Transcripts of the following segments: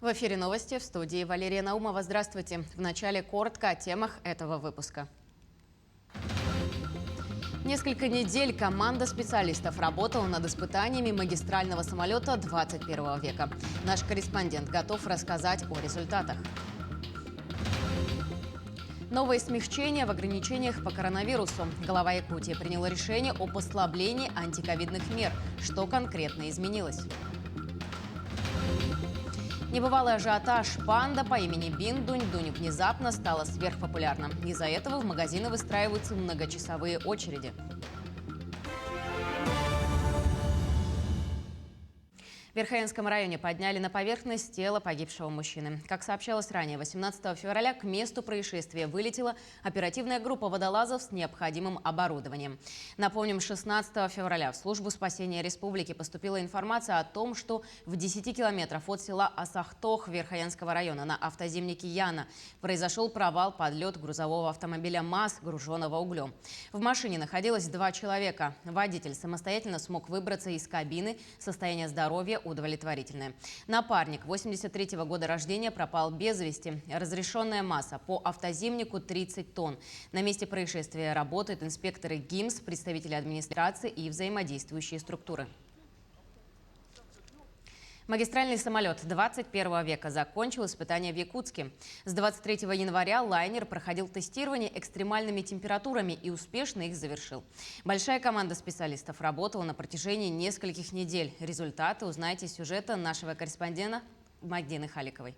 В эфире новости, в студии Валерия Наумова. Здравствуйте. Вначале коротко о темах этого выпуска. Несколько недель команда специалистов работала над испытаниями магистрального самолета 21 века. Наш корреспондент готов рассказать о результатах. Новые смягчения в ограничениях по коронавирусу. Глава Якутии приняла решение о послаблении антиковидных мер. Что конкретно изменилось? Небывалый ажиотаж. Панда по имени Биндунь-Дунь внезапно стала сверхпопулярна. Из-за этого в магазины выстраиваются многочасовые очереди. В Верхоянском районе подняли на поверхность тело погибшего мужчины. Как сообщалось ранее, 18 февраля к месту происшествия вылетела оперативная группа водолазов с необходимым оборудованием. Напомним, 16 февраля в службу спасения республики поступила информация о том, что в 10 километрах от села Асахтох Верхоянского района на автозимнике Яна произошел провал подлет грузового автомобиля МАЗ, груженного углем. В машине находилось 2 человека. Водитель самостоятельно смог выбраться из кабины. Состояние здоровья удовлетворительное. Напарник 83-го года рождения пропал без вести. Разрешенная масса по автозимнику 30 тонн. На месте происшествия работают инспекторы ГИМС, представители администрации и взаимодействующие структуры. Магистральный самолет 21 века закончил испытания в Якутске. С 23 января лайнер проходил тестирование экстремальными температурами и успешно их завершил. Большая команда специалистов работала на протяжении нескольких недель. Результаты узнаете из сюжета нашего корреспондента Магдины Халиковой.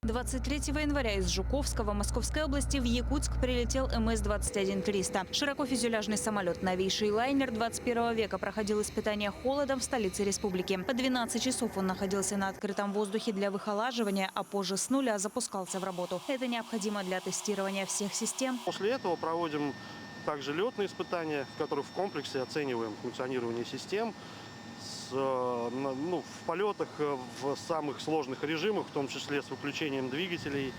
23 января из Жуковского Московской области в Якутск прилетел МС-21-300. Широкофюзеляжный самолет, новейший лайнер 21 века, проходил испытания холодом в столице республики. По 12 часов он находился на открытом воздухе для выхолаживания, а позже с нуля запускался в работу. Это необходимо для тестирования всех систем. После этого проводим также летные испытания, в которых в комплексе оцениваем функционирование систем. В полетах в самых сложных режимах, в том числе с выключением двигателей,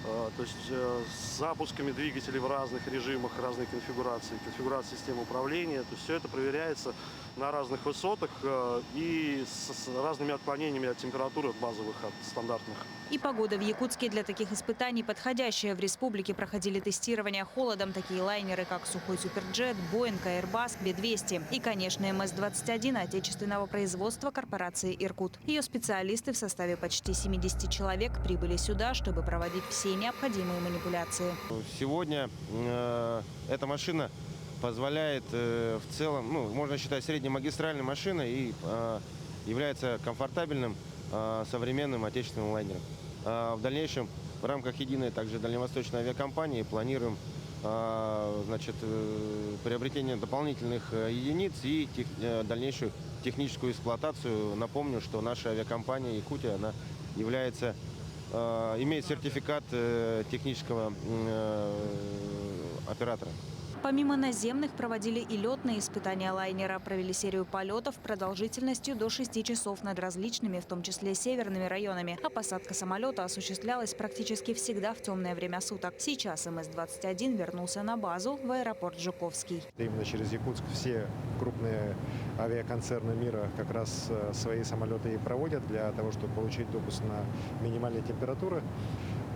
то есть с запусками двигателей в разных режимах, разной конфигурации системы управления. То есть все это проверяется на разных высотах и с разными отклонениями от температуры от базовых, от стандартных. И погода в Якутске для таких испытаний подходящая. В республике проходили тестирование холодом такие лайнеры, как Сухой Суперджет, Боинг, Airbus, Би-200 и, конечно, МС-21 отечественного производства корпорации «Иркут». Ее специалисты в составе почти 70 человек прибыли сюда, чтобы проводить все необходимые манипуляции. Сегодня эта машина позволяет в целом, можно считать, среднемагистральной машиной и является комфортабельным современным отечественным лайнером. В дальнейшем в рамках единой также дальневосточной авиакомпании планируем приобретение дополнительных единиц и дальнейшую техническую эксплуатацию. Напомню, что наша авиакомпания «Якутия» она имеет сертификат технического оператора. Помимо наземных проводили и летные испытания лайнера. Провели серию полетов продолжительностью до 6 часов над различными, в том числе северными районами. А посадка самолета осуществлялась практически всегда в темное время суток. Сейчас МС-21 вернулся на базу в аэропорт Жуковский. Именно через Якутск все крупные авиаконцерны мира как раз свои самолеты и проводят для того, чтобы получить допуск на минимальные температуры.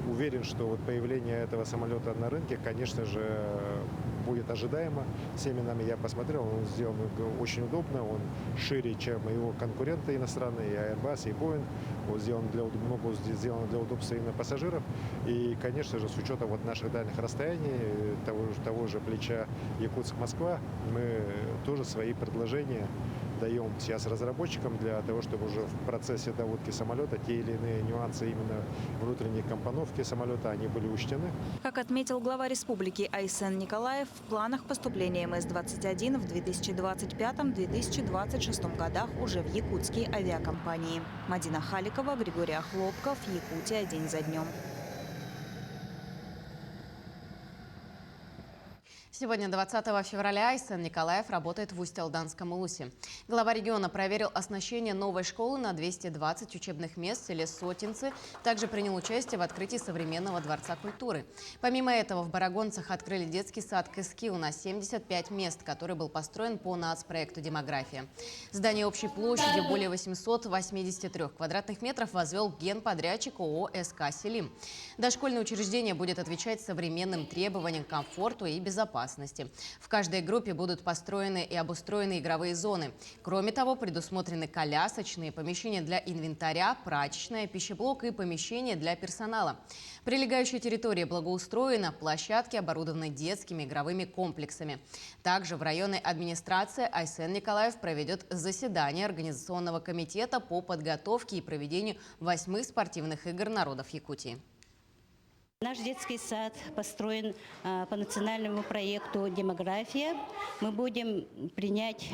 Уверен, что вот появление этого самолета на рынке, конечно же, будет ожидаемо. Всеми нами я посмотрел, он сделан очень удобно, он шире, чем его конкуренты иностранные, и Airbus, и Boeing. Он много сделано для удобства именно пассажиров. И, конечно же, с учетом наших дальних расстояний, того же плеча Якутск-Москва, мы тоже свои предложения даем сейчас разработчикам для того, чтобы уже в процессе доводки самолета те или иные нюансы именно внутренней компоновки самолета они были учтены. Как отметил глава республики Айсен Николаев, в планах поступления МС-21 в 2025-2026 годах уже в якутские авиакомпании. Мадина Халикова, Григорий Охлопков, Якутия день за днем. Сегодня, 20 февраля, Айсен Николаев работает в Усть-Алданском улусе. Глава региона проверил оснащение новой школы на 220 учебных мест в селе Сотинцы. Также принял участие в открытии современного дворца культуры. Помимо этого, в Барагонцах открыли детский сад «Кыскил» на 75 мест, который был построен по нацпроекту «Демография». Здание общей площадью более 883 квадратных метров возвел генподрядчик ООО «СК Селим». Дошкольное учреждение будет отвечать современным требованиям к комфорту и безопасности. В каждой группе будут построены и обустроены игровые зоны. Кроме того, предусмотрены колясочные, помещения для инвентаря, прачечная, пищеблок и помещения для персонала. Прилегающая территория благоустроена, площадки оборудованы детскими игровыми комплексами. Также в районной администрации Айсен Николаев проведет заседание Организационного комитета по подготовке и проведению 8 спортивных игр народов Якутии. Наш детский сад построен по национальному проекту «Демография». Мы будем принять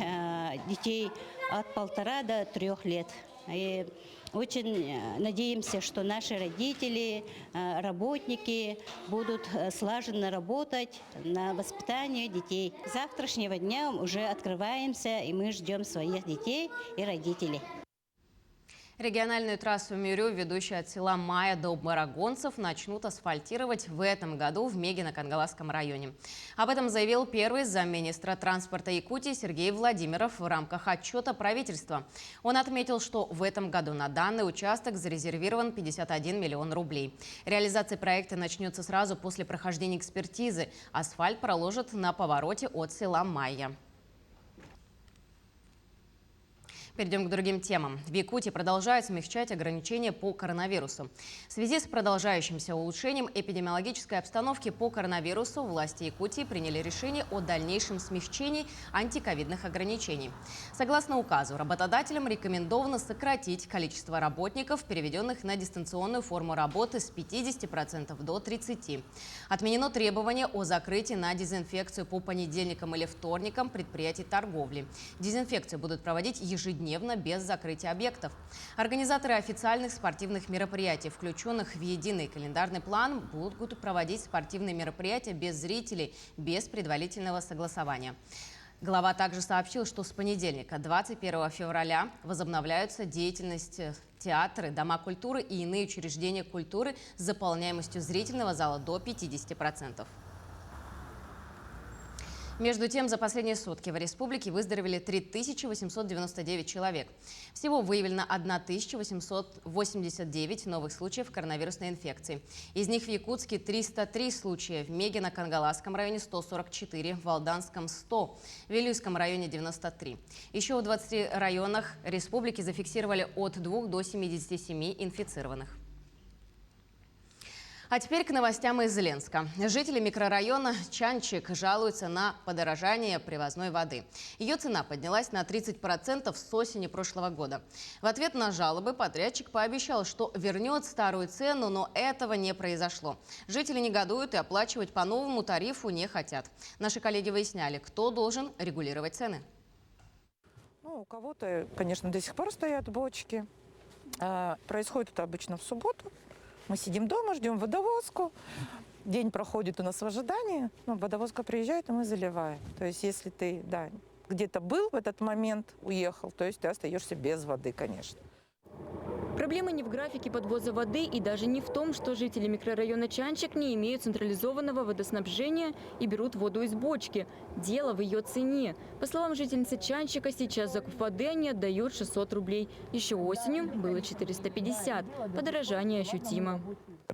детей от 1,5 до 3 лет. И очень надеемся, что наши родители, работники будут слаженно работать на воспитание детей. С завтрашнего дня уже открываемся, и мы ждем своих детей и родителей. Региональную трассу Мюрю, ведущую от села Мая до Барагонцев, начнут асфальтировать в этом году в Мегино-Кангаласском районе. Об этом заявил первый замминистра транспорта Якутии Сергей Владимиров в рамках отчета правительства. Он отметил, что в этом году на данный участок зарезервирован 51 миллион рублей. Реализация проекта начнется сразу после прохождения экспертизы. Асфальт проложат на повороте от села Майя. Перейдем к другим темам. В Якутии продолжают смягчать ограничения по коронавирусу. В связи с продолжающимся улучшением эпидемиологической обстановки по коронавирусу власти Якутии приняли решение о дальнейшем смягчении антиковидных ограничений. Согласно указу, работодателям рекомендовано сократить количество работников, переведенных на дистанционную форму работы, с 50% до 30%. Отменено требование о закрытии на дезинфекцию по понедельникам или вторникам предприятий торговли. Дезинфекцию будут проводить ежедневно, без закрытия объектов. Организаторы официальных спортивных мероприятий, включенных в единый календарный план, будут проводить спортивные мероприятия без зрителей, без предварительного согласования. Глава также сообщил, что с понедельника, 21 февраля, возобновляются деятельность театры, дома культуры и иные учреждения культуры с заполняемостью зрительного зала до 50%. Между тем, за последние сутки в республике выздоровели 3899 человек. Всего выявлено 1889 новых случаев коронавирусной инфекции. Из них в Якутске 303 случая, в Мегино-Кангаласском районе 144, в Алданском 100, в Вилюйском районе 93. Еще в 20 районах республики зафиксировали от 2 до 77 инфицированных. А теперь к новостям из Ленска. Жители микрорайона Чанчик жалуются на подорожание привозной воды. Ее цена поднялась на 30% с осени прошлого года. В ответ на жалобы подрядчик пообещал, что вернет старую цену, но этого не произошло. Жители негодуют и оплачивать по новому тарифу не хотят. Наши коллеги выясняли, кто должен регулировать цены. Ну, у кого-то, конечно, до сих пор стоят бочки. Происходит это обычно в субботу. Мы сидим дома, ждем водовозку. День проходит у нас в ожидании. Водовозка приезжает, и мы заливаем. То есть если ты где-то был в этот момент, уехал, то есть ты остаешься без воды, конечно. Проблема не в графике подвоза воды и даже не в том, что жители микрорайона Чанчик не имеют централизованного водоснабжения и берут воду из бочки. Дело в ее цене. По словам жительницы Чанчика, сейчас закуп воды они отдают 600 рублей. Еще осенью было 450. Подорожание ощутимо.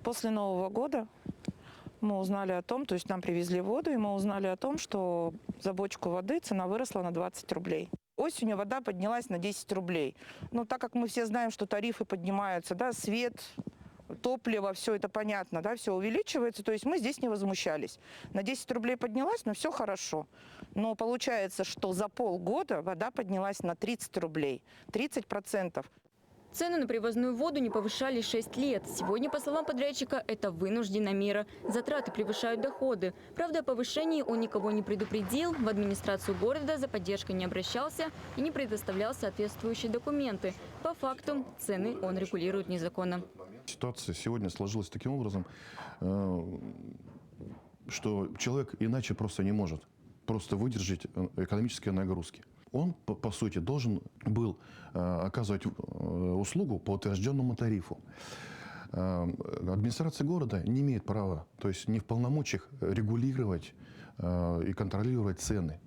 После Нового года мы узнали о том, то есть нам привезли воду, и мы узнали о том, что за бочку воды цена выросла на 20 рублей. Осенью вода поднялась на 10 рублей. Но так как мы все знаем, что тарифы поднимаются, свет, топливо, все это понятно, все увеличивается, то есть мы здесь не возмущались. На 10 рублей поднялась, но все хорошо. Но получается, что за полгода вода поднялась на 30 рублей, 30%. Цены на привозную воду не повышали 6 лет. Сегодня, по словам подрядчика, это вынужденная мера. Затраты превышают доходы. Правда, о повышении он никого не предупредил, в администрацию города за поддержкой не обращался и не предоставлял соответствующие документы. По факту, цены он регулирует незаконно. Ситуация сегодня сложилась таким образом. что человек иначе просто не может просто выдержать экономические нагрузки. Он, по сути, должен был оказывать услугу по утвержденному тарифу. Администрация города не имеет права, то есть не в полномочиях регулировать и контролировать цены.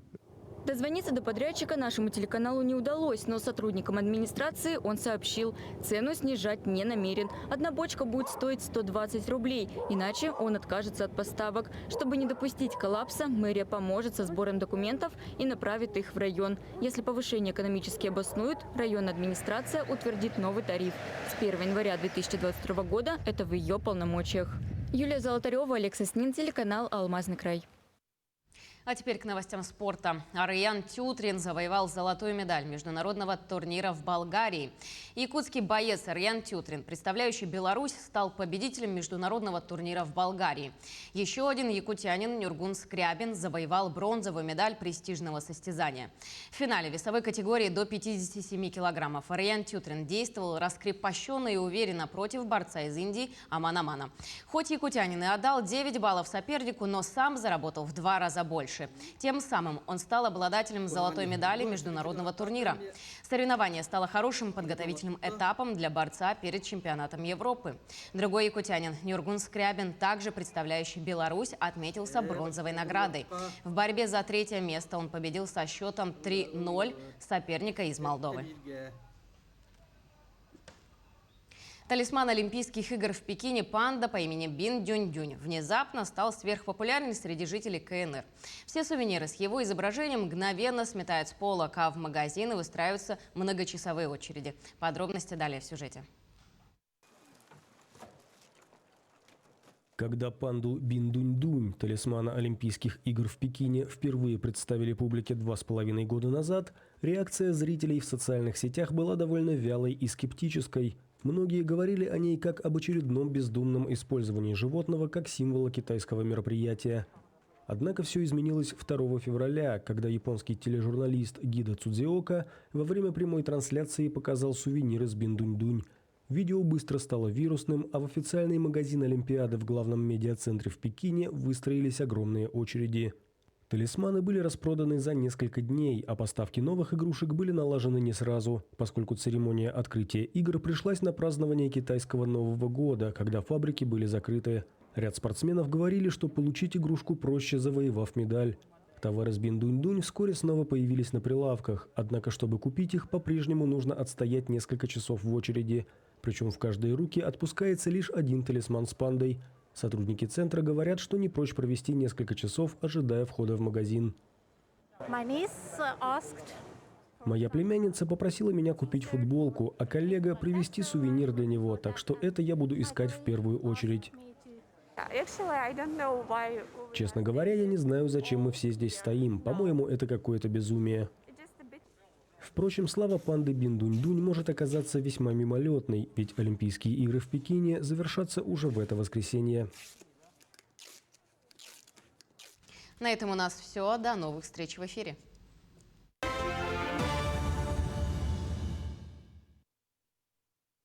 Дозвониться до подрядчика нашему телеканалу не удалось, но сотрудникам администрации он сообщил, цену снижать не намерен. Одна бочка будет стоить 120 рублей, иначе он откажется от поставок. Чтобы не допустить коллапса, мэрия поможет со сбором документов и направит их в район. Если повышение экономически обоснуют, районная администрация утвердит новый тариф. С 1 января 2022 года это в ее полномочиях. Юлия Золотарева, Алекса Снин, телеканал «Алмазный край». А теперь к новостям спорта. Арьян Тютрин завоевал золотую медаль международного турнира в Болгарии. Якутский боец Арьян Тютрин, представляющий Беларусь, стал победителем международного турнира в Болгарии. Еще один якутянин Нюргун Скрябин завоевал бронзовую медаль престижного состязания. В финале весовой категории до 57 килограммов Арьян Тютрин действовал раскрепощенно и уверенно против борца из Индии Амана Мана. Хоть якутянин и отдал 9 баллов сопернику, но сам заработал в 2 раза больше. Тем самым он стал обладателем золотой медали международного турнира. Соревнование стало хорошим подготовительным этапом для борца перед чемпионатом Европы. Другой якутянин Нюргун Скрябин, также представляющий Беларусь, отметился бронзовой наградой. В борьбе за 3-е место он победил со счетом 3-0 соперника из Молдовы. Талисман Олимпийских игр в Пекине панда по имени Бин Дюнь-Дюнь внезапно стал сверхпопулярен среди жителей КНР. Все сувениры с его изображением мгновенно сметают с полок, а в магазины выстраиваются многочасовые очереди. Подробности далее в сюжете. Когда панду Бин Дунь-Дунь, талисмана Олимпийских игр в Пекине, впервые представили публике 2,5 года назад, реакция зрителей в социальных сетях была довольно вялой и скептической. Многие говорили о ней как об очередном бездумном использовании животного как символа китайского мероприятия. Однако все изменилось 2 февраля, когда японский тележурналист Гида Цудзиока во время прямой трансляции показал сувениры с Бин Дунь-Дунь. Видео быстро стало вирусным, а в официальный магазин Олимпиады в главном медиацентре в Пекине выстроились огромные очереди. Талисманы были распроданы за несколько дней, а поставки новых игрушек были налажены не сразу, поскольку церемония открытия игр пришлась на празднование китайского Нового года, когда фабрики были закрыты. Ряд спортсменов говорили, что получить игрушку проще, завоевав медаль. Товары с Бин Дунь-Дунь вскоре снова появились на прилавках, однако, чтобы купить их, по-прежнему нужно отстоять несколько часов в очереди. Причем в каждой руке отпускается лишь один талисман с пандой. Сотрудники центра говорят, что не прочь провести несколько часов, ожидая входа в магазин. Моя племянница попросила меня купить футболку, а коллега привезти сувенир для него, так что это я буду искать в первую очередь. Честно говоря, я не знаю, зачем мы все здесь стоим. По-моему, это какое-то безумие. Впрочем, слава панды Бин Дунь-Дунь может оказаться весьма мимолетной, ведь Олимпийские игры в Пекине завершатся уже в это воскресенье. На этом у нас все. До новых встреч в эфире.